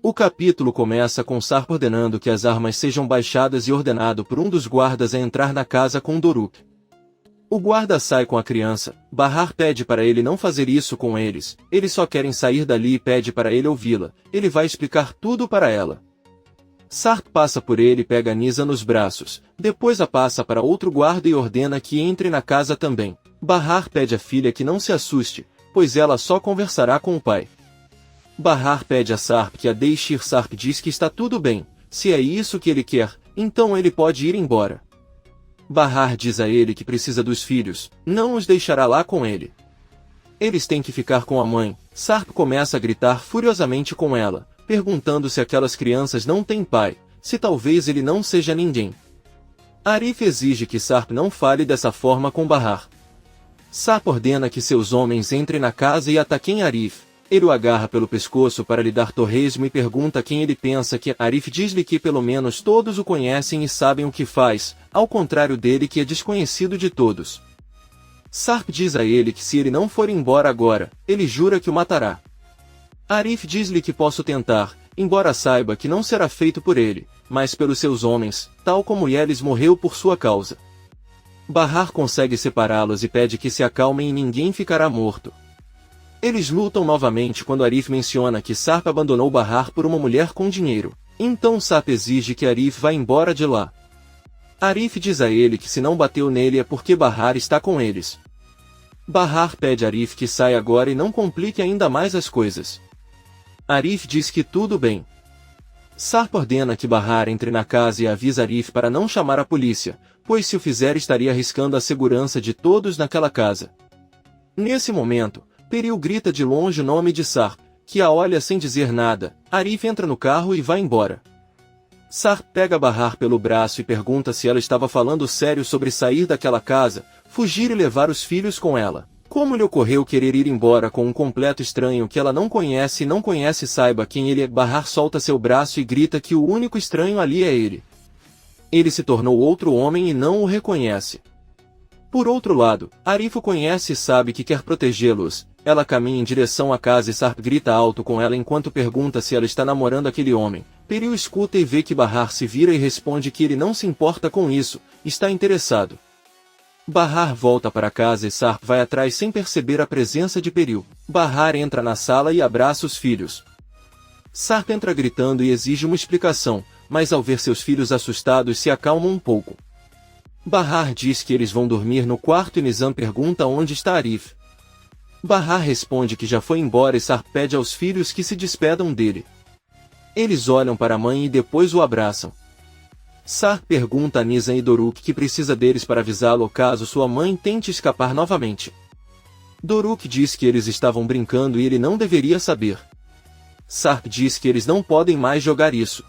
O capítulo começa com Sarp ordenando que as armas sejam baixadas e ordenado por um dos guardas a entrar na casa com Doruk. O guarda sai com a criança. Bahar pede para ele não fazer isso com eles. Eles só querem sair dali e pede para ele ouvi-la. Ele vai explicar tudo para ela. Sarp passa por ele e pega Nisa nos braços. Depois a passa para outro guarda e ordena que entre na casa também. Bahar pede à filha que não se assuste, pois ela só conversará com o pai. Bahar pede a Sarp que a deixe ir. Sarp diz que está tudo bem. Se é isso que ele quer, então ele pode ir embora. Bahar diz a ele que precisa dos filhos, não os deixará lá com ele. Eles têm que ficar com a mãe. Sarp começa a gritar furiosamente com ela, perguntando se aquelas crianças não têm pai, se talvez ele não seja ninguém. Arif exige que Sarp não fale dessa forma com Bahar. Sarp ordena que seus homens entrem na casa e ataquem Arif. Ele o agarra pelo pescoço para lhe dar torresmo e pergunta quem ele pensa que é. Arif diz-lhe que pelo menos todos o conhecem e sabem o que faz, ao contrário dele que é desconhecido de todos. Sarp diz a ele que se ele não for embora agora, ele jura que o matará. Arif diz-lhe que posso tentar, embora saiba que não será feito por ele, mas pelos seus homens, tal como Yelis morreu por sua causa. Bahar consegue separá-los e pede que se acalmem e ninguém ficará morto. Eles lutam novamente quando Arif menciona que Sarp abandonou Bahar por uma mulher com dinheiro. Então Sarp exige que Arif vá embora de lá. Arif diz a ele que se não bateu nele é porque Bahar está com eles. Bahar pede a Arif que saia agora e não complique ainda mais as coisas. Arif diz que tudo bem. Sarp ordena que Bahar entre na casa e avisa Arif para não chamar a polícia, pois se o fizer estaria arriscando a segurança de todos naquela casa. Nesse momento, Peril grita de longe o nome de Sarp, que a olha sem dizer nada. Arif entra no carro e vai embora. Sarp pega Bahar pelo braço e pergunta se ela estava falando sério sobre sair daquela casa, fugir e levar os filhos com ela. Como lhe ocorreu querer ir embora com um completo estranho que ela não conhece e não conhece saiba quem ele é. Bahar solta seu braço e grita que o único estranho ali é ele. Ele se tornou outro homem e não o reconhece. Por outro lado, Arif o conhece e sabe que quer protegê-los. Ela caminha em direção à casa e Sarp grita alto com ela enquanto pergunta se ela está namorando aquele homem. Peril escuta e vê que Bahar se vira e responde que ele não se importa com isso, está interessado. Bahar volta para casa e Sarp vai atrás sem perceber a presença de Peril. Bahar entra na sala e abraça os filhos. Sarp entra gritando e exige uma explicação, mas ao ver seus filhos assustados se acalma um pouco. Bahar diz que eles vão dormir no quarto e Nizam pergunta onde está Arif. Bahar responde que já foi embora e Sarp pede aos filhos que se despedam dele. Eles olham para a mãe e depois o abraçam. Sarp pergunta a Nizam e Doruk que precisa deles para avisá-lo caso sua mãe tente escapar novamente. Doruk diz que eles estavam brincando e ele não deveria saber. Sarp diz que eles não podem mais jogar isso.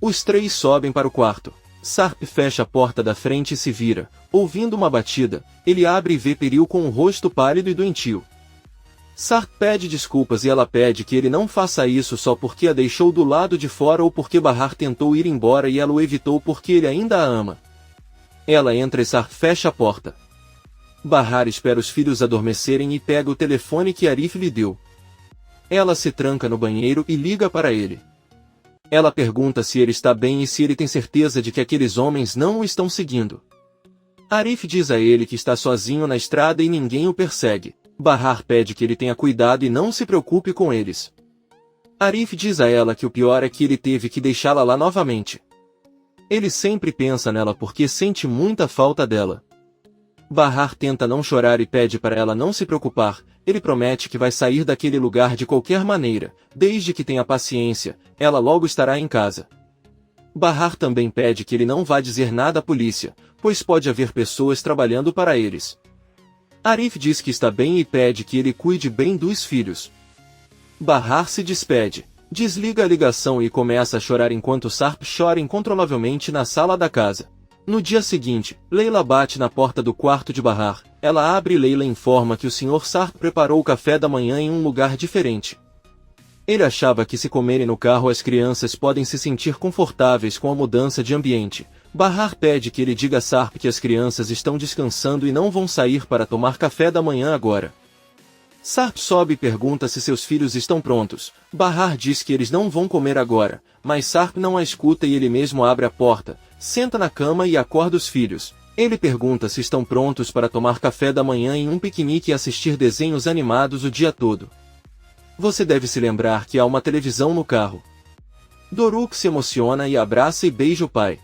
Os três sobem para o quarto. Sarp fecha a porta da frente e se vira. Ouvindo uma batida, ele abre e vê Peril com o rosto pálido e doentio. Sarp pede desculpas e ela pede que ele não faça isso só porque a deixou do lado de fora ou porque Bahar tentou ir embora e ela o evitou porque ele ainda a ama. Ela entra e Sarp fecha a porta. Bahar espera os filhos adormecerem e pega o telefone que Arif lhe deu. Ela se tranca no banheiro e liga para ele. Ela pergunta se ele está bem e se ele tem certeza de que aqueles homens não o estão seguindo. Arif diz a ele que está sozinho na estrada e ninguém o persegue. Bahar pede que ele tenha cuidado e não se preocupe com eles. Arif diz a ela que o pior é que ele teve que deixá-la lá novamente. Ele sempre pensa nela porque sente muita falta dela. Bahar tenta não chorar e pede para ela não se preocupar. Ele promete que vai sair daquele lugar de qualquer maneira, desde que tenha paciência, ela logo estará em casa. Bahar também pede que ele não vá dizer nada à polícia, pois pode haver pessoas trabalhando para eles. Arif diz que está bem e pede que ele cuide bem dos filhos. Bahar se despede, desliga a ligação e começa a chorar enquanto Sarp chora incontrolavelmente na sala da casa. No dia seguinte, Leila bate na porta do quarto de Bahar. Ela abre e Leila informa que o Sr. Sarp preparou o café da manhã em um lugar diferente. Ele achava que se comerem no carro as crianças podem se sentir confortáveis com a mudança de ambiente. Bahar pede que ele diga a Sarp que as crianças estão descansando e não vão sair para tomar café da manhã agora. Sarp sobe e pergunta se seus filhos estão prontos. Bahar diz que eles não vão comer agora, mas Sarp não a escuta e ele mesmo abre a porta, senta na cama e acorda os filhos. Ele pergunta se estão prontos para tomar café da manhã em um piquenique e assistir desenhos animados o dia todo. Você deve se lembrar que há uma televisão no carro. Doruk se emociona e abraça e beija o pai.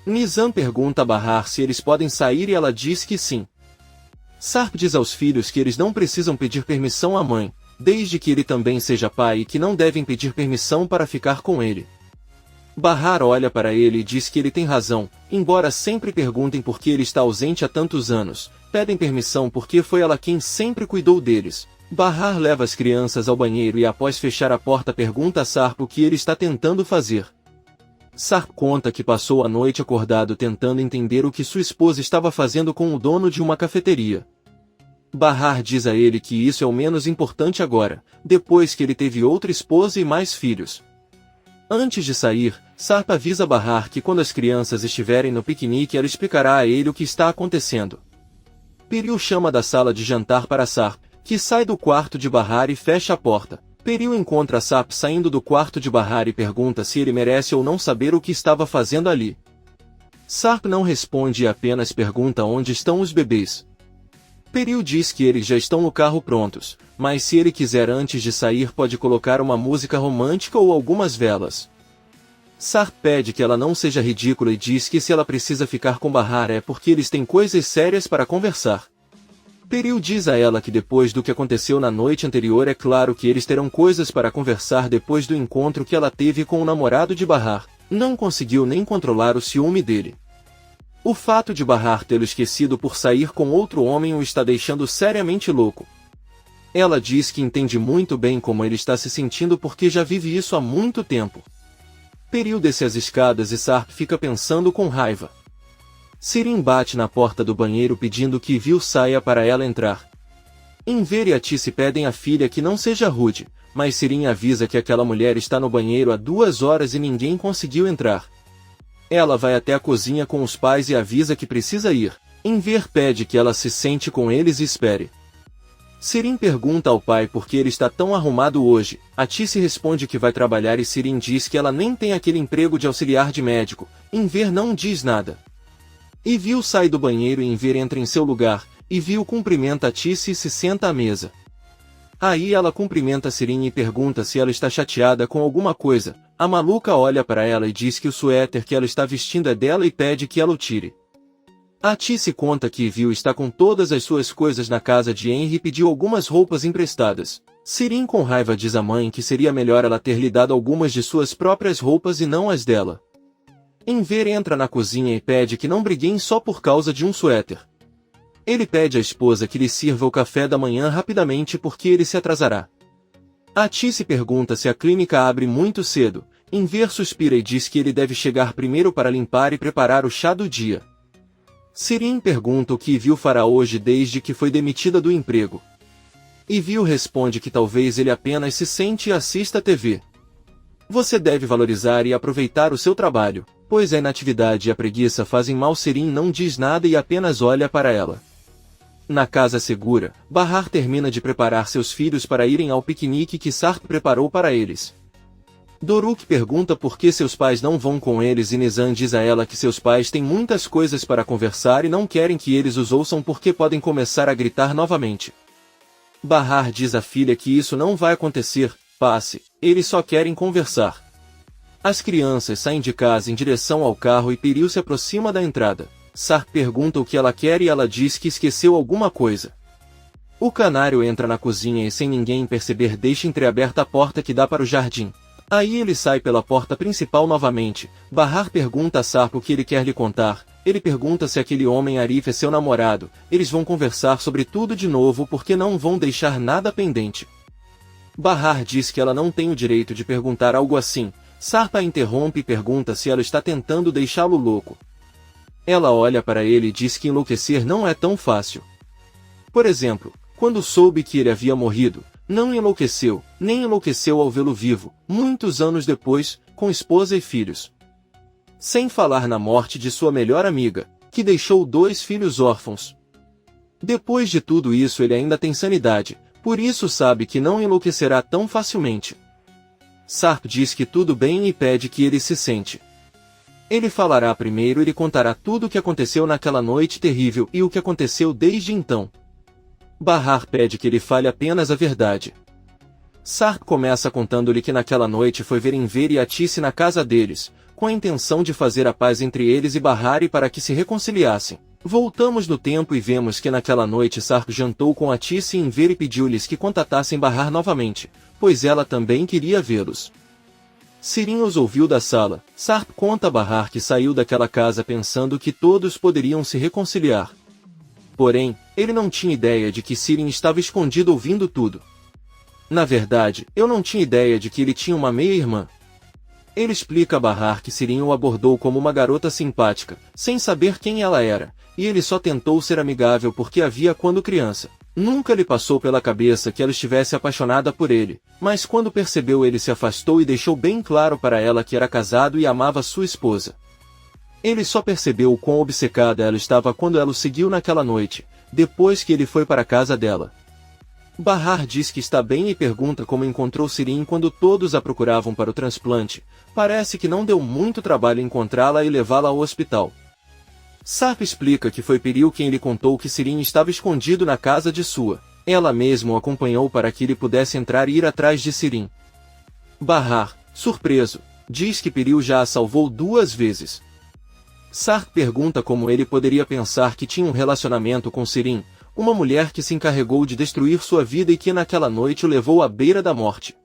Nizam pergunta a Bahar se eles podem sair e ela diz que sim. Sarp diz aos filhos que eles não precisam pedir permissão à mãe, desde que ele também seja pai e que não devem pedir permissão para ficar com ele. Bahar olha para ele e diz que ele tem razão, embora sempre perguntem por que ele está ausente há tantos anos, pedem permissão porque foi ela quem sempre cuidou deles. Bahar leva as crianças ao banheiro e após fechar a porta pergunta a Sarp o que ele está tentando fazer. Sarp conta que passou a noite acordado tentando entender o que sua esposa estava fazendo com o dono de uma cafeteria. Bahar diz a ele que isso é o menos importante agora, depois que ele teve outra esposa e mais filhos. Antes de sair, Sarp avisa Bahar que quando as crianças estiverem no piquenique ela explicará a ele o que está acontecendo. Peril chama da sala de jantar para Sarp, que sai do quarto de Bahar e fecha a porta. Peril encontra Sarp saindo do quarto de Bahar e pergunta se ele merece ou não saber o que estava fazendo ali. Sarp não responde e apenas pergunta onde estão os bebês. Peril diz que eles já estão no carro prontos, mas se ele quiser antes de sair pode colocar uma música romântica ou algumas velas. Sarp pede que ela não seja ridícula e diz que se ela precisa ficar com Bahar é porque eles têm coisas sérias para conversar. Peril diz a ela que depois do que aconteceu na noite anterior é claro que eles terão coisas para conversar depois do encontro que ela teve com o namorado de Bahar. Não conseguiu nem controlar o ciúme dele. O fato de Bahar tê-lo esquecido por sair com outro homem o está deixando seriamente louco. Ela diz que entende muito bem como ele está se sentindo porque já vive isso há muito tempo. Peril desce as escadas e Sarp fica pensando com raiva. Sirin bate na porta do banheiro pedindo que Vil saia para ela entrar. Enver e Atice pedem à filha que não seja rude, mas Sirin avisa que aquela mulher está no banheiro há 2 horas e ninguém conseguiu entrar. Ela vai até a cozinha com os pais e avisa que precisa ir. Enver pede que ela se sente com eles e espere. Sirin pergunta ao pai por que ele está tão arrumado hoje. Atice responde que vai trabalhar e Sirin diz que ela nem tem aquele emprego de auxiliar de médico. Enver não diz nada. E Vil sai do banheiro e Enver entra em seu lugar, e Vil cumprimenta Atice e se senta à mesa. Aí ela cumprimenta Sirin e pergunta se ela está chateada com alguma coisa. A maluca olha para ela e diz que o suéter que ela está vestindo é dela e pede que ela o tire. Atice conta que Vil está com todas as suas coisas na casa de Henry e pediu algumas roupas emprestadas. Sirin com raiva diz à mãe que seria melhor ela ter lhe dado algumas de suas próprias roupas e não as dela. Enver entra na cozinha e pede que não briguem só por causa de um suéter. Ele pede à esposa que lhe sirva o café da manhã rapidamente porque ele se atrasará. Atice pergunta se a clínica abre muito cedo. Enver suspira e diz que ele deve chegar primeiro para limpar e preparar o chá do dia. Sirin pergunta o que Vil fará hoje desde que foi demitida do emprego. E Vil responde que talvez ele apenas se sente e assista a TV. Você deve valorizar e aproveitar o seu trabalho, pois a inatividade e a preguiça fazem mal. Sirin não diz nada e apenas olha para ela. Na casa segura, Bahar termina de preparar seus filhos para irem ao piquenique que Sarp preparou para eles. Doruk pergunta por que seus pais não vão com eles e Nizam diz a ela que seus pais têm muitas coisas para conversar e não querem que eles os ouçam porque podem começar a gritar novamente. Bahar diz à filha que isso não vai acontecer, passe, eles só querem conversar. As crianças saem de casa em direção ao carro e Peril se aproxima da entrada. Sarp pergunta o que ela quer e ela diz que esqueceu alguma coisa. O canário entra na cozinha e sem ninguém perceber deixa entreaberta a porta que dá para o jardim. Aí ele sai pela porta principal novamente. Bahar pergunta a Sarp o que ele quer lhe contar. Ele pergunta se aquele homem Arif é seu namorado. Eles vão conversar sobre tudo de novo porque não vão deixar nada pendente. Bahar diz que ela não tem o direito de perguntar algo assim. Sarp a interrompe e pergunta se ela está tentando deixá-lo louco. Ela olha para ele e diz que enlouquecer não é tão fácil. Por exemplo, quando soube que ele havia morrido, não enlouqueceu, nem enlouqueceu ao vê-lo vivo, muitos anos depois, com esposa e filhos. Sem falar na morte de sua melhor amiga, que deixou 2 filhos órfãos. Depois de tudo isso ele ainda tem sanidade, Por isso sabe que não enlouquecerá tão facilmente. Sarp diz que tudo bem e pede que ele se sente. Ele falará primeiro e lhe contará tudo o que aconteceu naquela noite terrível e o que aconteceu desde então. Bahar pede que ele fale apenas a verdade. Sarp começa contando-lhe que naquela noite foi ver Enver e Atice na casa deles, com a intenção de fazer a paz entre eles e Bahar e para que se reconciliassem. Voltamos no tempo e vemos que naquela noite Sarp jantou com Atice e Enver e pediu-lhes que contatassem Bahar novamente, pois ela também queria vê-los. Sirin os ouviu da sala. Sarp conta a Bahar que saiu daquela casa pensando que todos poderiam se reconciliar. Porém, ele não tinha ideia de que Sirin estava escondido ouvindo tudo. Na verdade, eu não tinha ideia de que ele tinha uma meia-irmã. Ele explica a Bahar que Sirin o abordou como uma garota simpática, sem saber quem ela era, e ele só tentou ser amigável porque a via quando criança. Nunca lhe passou pela cabeça que ela estivesse apaixonada por ele, mas quando percebeu ele se afastou e deixou bem claro para ela que era casado e amava sua esposa. Ele só percebeu o quão obcecada ela estava quando ela o seguiu naquela noite, depois que ele foi para a casa dela. Bahar diz que está bem e pergunta como encontrou Sirin quando todos a procuravam para o transplante. Parece que não deu muito trabalho encontrá-la e levá-la ao hospital. Sarp explica que foi Piril quem lhe contou que Sirin estava escondido na casa de sua. Ela mesma o acompanhou para que ele pudesse entrar e ir atrás de Sirin. Bahar, surpreso, diz que Piril já a salvou 2 vezes. Sarp pergunta como ele poderia pensar que tinha um relacionamento com Sirin, uma mulher que se encarregou de destruir sua vida e que naquela noite o levou à beira da morte.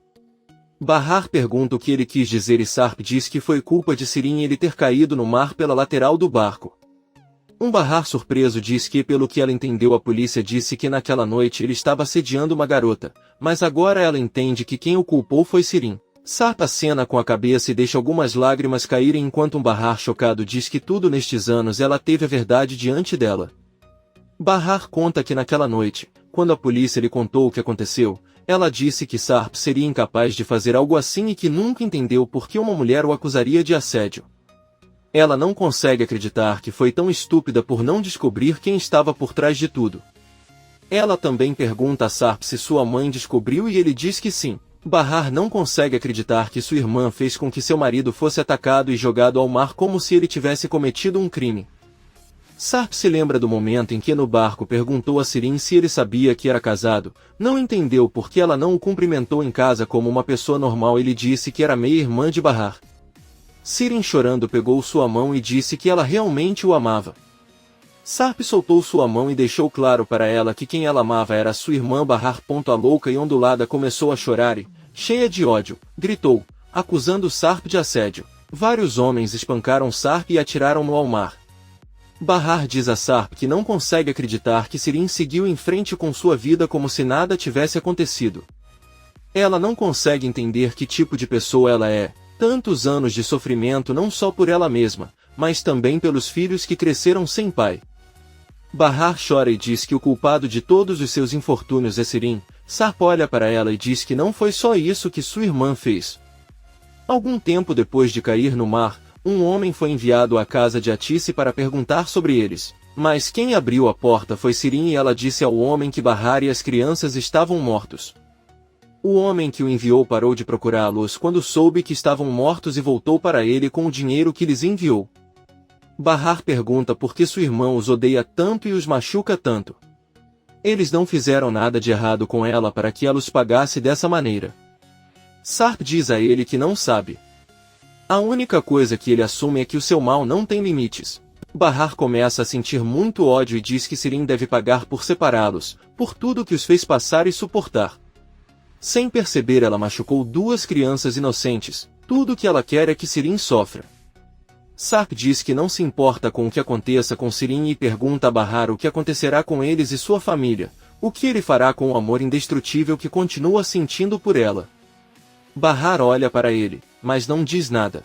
Bahar pergunta o que ele quis dizer e Sarp diz que foi culpa de Sirin ele ter caído no mar pela lateral do barco. Bahar surpreso diz que pelo que ela entendeu a polícia disse que naquela noite ele estava assediando uma garota, mas agora ela entende que quem o culpou foi Sirin. Sarp acena com a cabeça e deixa algumas lágrimas caírem enquanto Bahar chocado diz que tudo nestes anos ela teve a verdade diante dela. Bahar conta que naquela noite, quando a polícia lhe contou o que aconteceu, ela disse que Sarp seria incapaz de fazer algo assim e que nunca entendeu por que uma mulher o acusaria de assédio. Ela não consegue acreditar que foi tão estúpida por não descobrir quem estava por trás de tudo. Ela também pergunta a Sarp se sua mãe descobriu e ele diz que sim. Bahar não consegue acreditar que sua irmã fez com que seu marido fosse atacado e jogado ao mar como se ele tivesse cometido um crime. Sarp se lembra do momento em que no barco perguntou a Sirin se ele sabia que era casado, não entendeu por que ela não o cumprimentou em casa como uma pessoa normal e lhe disse que era meia-irmã de Bahar. Sirin chorando pegou sua mão e disse que ela realmente o amava. Sarp soltou sua mão e deixou claro para ela que quem ela amava era sua irmã Bahar. A louca e ondulada começou a chorar e, cheia de ódio, gritou, acusando Sarp de assédio. Vários homens espancaram Sarp e atiraram-no ao mar. Bahar diz a Sarp que não consegue acreditar que Sirin seguiu em frente com sua vida como se nada tivesse acontecido. Ela não consegue entender que tipo de pessoa ela é. Tantos anos de sofrimento não só por ela mesma, mas também pelos filhos que cresceram sem pai. Bahar chora e diz que o culpado de todos os seus infortúnios é Sirin. Sarp olha para ela e diz que não foi só isso que sua irmã fez. Algum tempo depois de cair no mar, um homem foi enviado à casa de Atice para perguntar sobre eles. Mas quem abriu a porta foi Sirin e ela disse ao homem que Bahar e as crianças estavam mortos. O homem que o enviou parou de procurá-los quando soube que estavam mortos e voltou para ele com o dinheiro que lhes enviou. Bahar pergunta por que sua irmã os odeia tanto e os machuca tanto. Eles não fizeram nada de errado com ela para que ela os pagasse dessa maneira. Sarp diz a ele que não sabe. A única coisa que ele assume é que o seu mal não tem limites. Bahar começa a sentir muito ódio e diz que Sirin deve pagar por separá-los, por tudo que os fez passar e suportar. Sem perceber, ela machucou 2 crianças inocentes. Tudo o que ela quer é que Sirin sofra. Sarp diz que não se importa com o que aconteça com Sirin e pergunta a Bahar o que acontecerá com eles e sua família, o que ele fará com o amor indestrutível que continua sentindo por ela. Bahar olha para ele, mas não diz nada.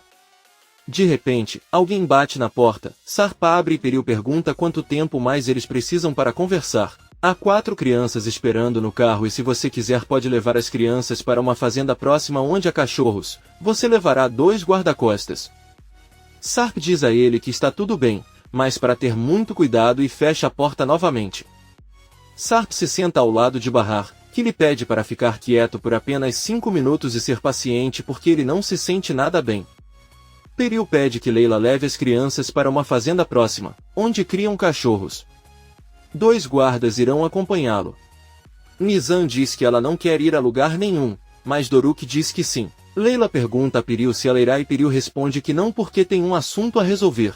De repente, alguém bate na porta. Sarp abre e Piril pergunta quanto tempo mais eles precisam para conversar. Há 4 crianças esperando no carro e se você quiser pode levar as crianças para uma fazenda próxima onde há cachorros. Você levará 2 guarda-costas. Sarp diz a ele que está tudo bem, mas para ter muito cuidado e fecha a porta novamente. Sarp se senta ao lado de Bahar, que lhe pede para ficar quieto por apenas 5 minutos e ser paciente porque ele não se sente nada bem. Peril pede que Leila leve as crianças para uma fazenda próxima, onde criam cachorros. 2 guardas irão acompanhá-lo. Nizam diz que ela não quer ir a lugar nenhum, mas Doruk diz que sim. Leila pergunta a Peril se ela irá e Peril responde que não porque tem um assunto a resolver.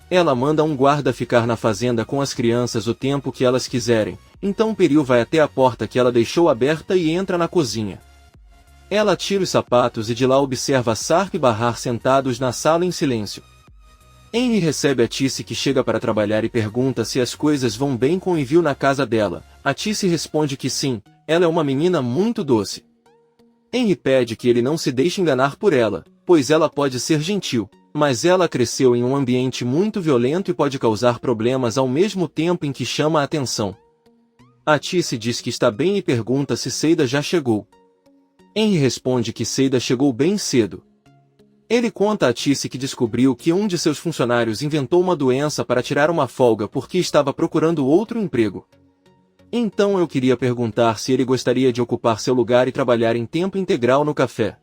Ela manda um guarda ficar na fazenda com as crianças o tempo que elas quiserem, então Peril vai até a porta que ela deixou aberta e entra na cozinha. Ela tira os sapatos e de lá observa Sarp e Bahar sentados na sala em silêncio. Henry recebe a Tissy que chega para trabalhar e pergunta se as coisas vão bem com Evil na casa dela. A Tissy responde que sim, ela é uma menina muito doce. Henry pede que ele não se deixe enganar por ela, pois ela pode ser gentil, mas ela cresceu em um ambiente muito violento e pode causar problemas ao mesmo tempo em que chama a atenção. A Tissy diz que está bem e pergunta se Seida já chegou. Henry responde que Seida chegou bem cedo. Ele conta a Tissy que descobriu que um de seus funcionários inventou uma doença para tirar uma folga porque estava procurando outro emprego. Então eu queria perguntar se ele gostaria de ocupar seu lugar e trabalhar em tempo integral no café.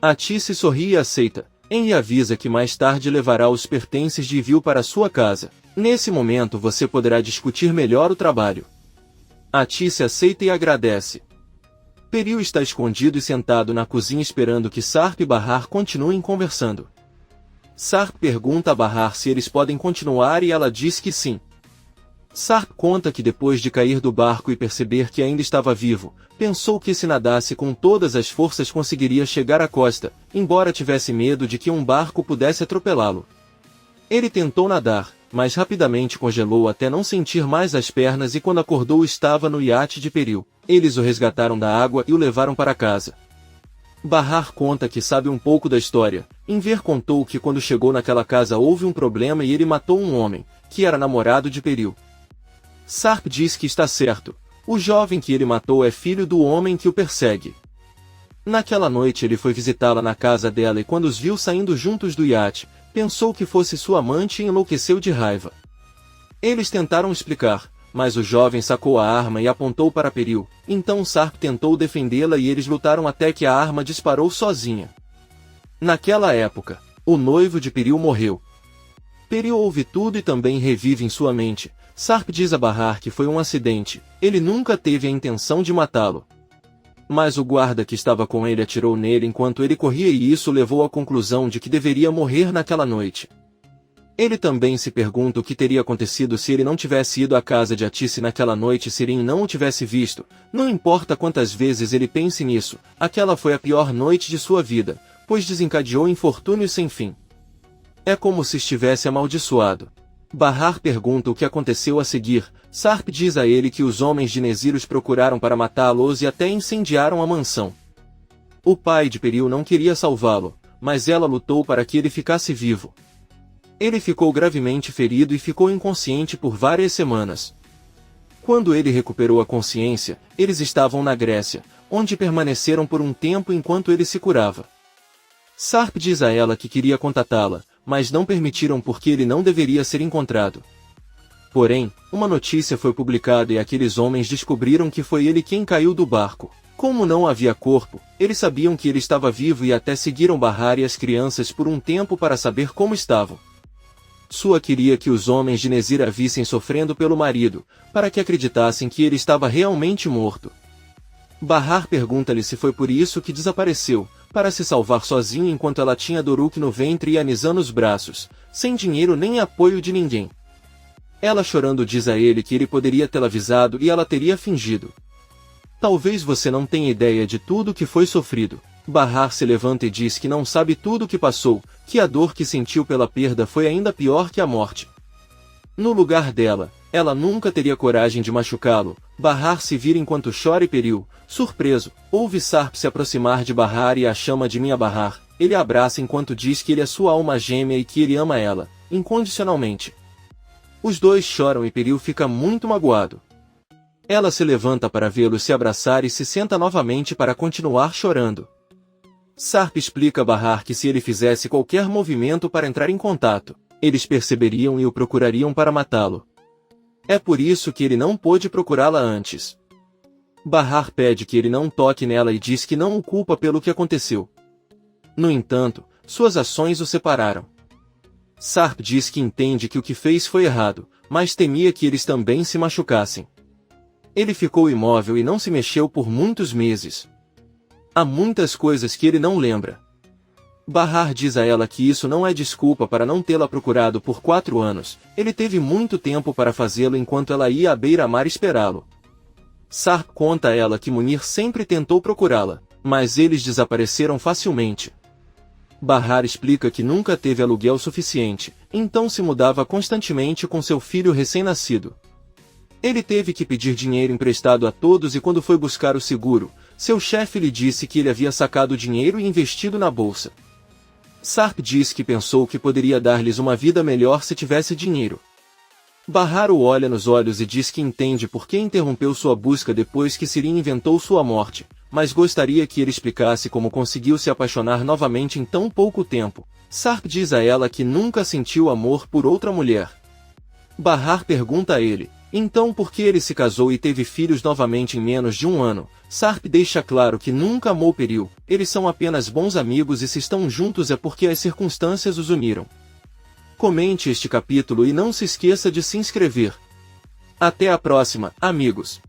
A Tissy sorri e aceita. Henry avisa que mais tarde levará os pertences de Evil para sua casa. Nesse momento você poderá discutir melhor o trabalho. A Tissy aceita e agradece. Peril está escondido e sentado na cozinha esperando que Sarp e Bahar continuem conversando. Sarp pergunta a Bahar se eles podem continuar e ela diz que sim. Sarp conta que depois de cair do barco e perceber que ainda estava vivo, pensou que se nadasse com todas as forças conseguiria chegar à costa, embora tivesse medo de que um barco pudesse atropelá-lo. Ele tentou nadar, mas rapidamente congelou até não sentir mais as pernas e quando acordou estava no iate de Peril. Eles o resgataram da água e o levaram para casa. Bahar conta que sabe um pouco da história. Enver contou que quando chegou naquela casa houve um problema e ele matou um homem, que era namorado de Peril. Sarp diz que está certo. O jovem que ele matou é filho do homem que o persegue. Naquela noite ele foi visitá-la na casa dela e quando os viu saindo juntos do iate, pensou que fosse sua amante e enlouqueceu de raiva. Eles tentaram explicar, mas o jovem sacou a arma e apontou para Peril, então Sarp tentou defendê-la e eles lutaram até que a arma disparou sozinha. Naquela época, o noivo de Peril morreu. Peril ouve tudo e também revive em sua mente. Sarp diz a Bahar que foi um acidente, ele nunca teve a intenção de matá-lo. Mas o guarda que estava com ele atirou nele enquanto ele corria e isso levou à conclusão de que deveria morrer naquela noite. Ele também se pergunta o que teria acontecido se ele não tivesse ido à casa de Tissy naquela noite e Sirin não o tivesse visto. Não importa quantas vezes ele pense nisso, aquela foi a pior noite de sua vida, pois desencadeou infortúnios sem fim. É como se estivesse amaldiçoado. Bahar pergunta o que aconteceu a seguir. Sarp diz a ele que os homens de Nezir os procuraram para matá-los e até incendiaram a mansão. O pai de Peril não queria salvá-lo, mas ela lutou para que ele ficasse vivo. Ele ficou gravemente ferido e ficou inconsciente por várias semanas. Quando ele recuperou a consciência, eles estavam na Grécia, onde permaneceram por um tempo enquanto ele se curava. Sarp diz a ela que queria contatá-la, mas não permitiram porque ele não deveria ser encontrado. Porém, uma notícia foi publicada e aqueles homens descobriram que foi ele quem caiu do barco. Como não havia corpo, eles sabiam que ele estava vivo e até seguiram Bahar e as crianças por um tempo para saber como estavam. Sua queria que os homens de Nezir a vissem sofrendo pelo marido, para que acreditassem que ele estava realmente morto. Bahar pergunta-lhe se foi por isso que desapareceu, para se salvar sozinho enquanto ela tinha Doruk no ventre e Anizam nos braços, sem dinheiro nem apoio de ninguém. Ela chorando diz a ele que ele poderia tê-la avisado e ela teria fingido. Talvez você não tenha ideia de tudo o que foi sofrido. Bahar se levanta e diz que não sabe tudo o que passou, que a dor que sentiu pela perda foi ainda pior que a morte. No lugar dela, ela nunca teria coragem de machucá-lo. Bahar se vira enquanto chora e Peril, surpreso, ouve Sarp se aproximar de Bahar e a chama de minha Bahar. Ele a abraça enquanto diz que ele é sua alma gêmea e que ele ama ela, incondicionalmente. Os dois choram e Peril fica muito magoado. Ela se levanta para vê-los se abraçar e se senta novamente para continuar chorando. Sarp explica a Bahar que se ele fizesse qualquer movimento para entrar em contato, eles perceberiam e o procurariam para matá-lo. É por isso que ele não pôde procurá-la antes. Bahar pede que ele não toque nela e diz que não o culpa pelo que aconteceu. No entanto, suas ações o separaram. Sarp diz que entende que o que fez foi errado, mas temia que eles também se machucassem. Ele ficou imóvel e não se mexeu por muitos meses. Há muitas coisas que ele não lembra. Bahar diz a ela que isso não é desculpa para não tê-la procurado por 4 anos, ele teve muito tempo para fazê-lo enquanto ela ia à beira-mar esperá-lo. Sarp conta a ela que Munir sempre tentou procurá-la, mas eles desapareceram facilmente. Bahar explica que nunca teve aluguel suficiente, então se mudava constantemente com seu filho recém-nascido. Ele teve que pedir dinheiro emprestado a todos e quando foi buscar o seguro, seu chefe lhe disse que ele havia sacado o dinheiro e investido na bolsa. Sarp diz que pensou que poderia dar-lhes uma vida melhor se tivesse dinheiro. Bahar o olha nos olhos e diz que entende por que interrompeu sua busca depois que Sirin inventou sua morte, mas gostaria que ele explicasse como conseguiu se apaixonar novamente em tão pouco tempo. Sarp diz a ela que nunca sentiu amor por outra mulher. Bahar pergunta a ele, então por que ele se casou e teve filhos novamente em menos de um ano? Sarp deixa claro que nunca amou Peril, eles são apenas bons amigos e se estão juntos é porque as circunstâncias os uniram. Comente este capítulo e não se esqueça de se inscrever. Até a próxima, amigos!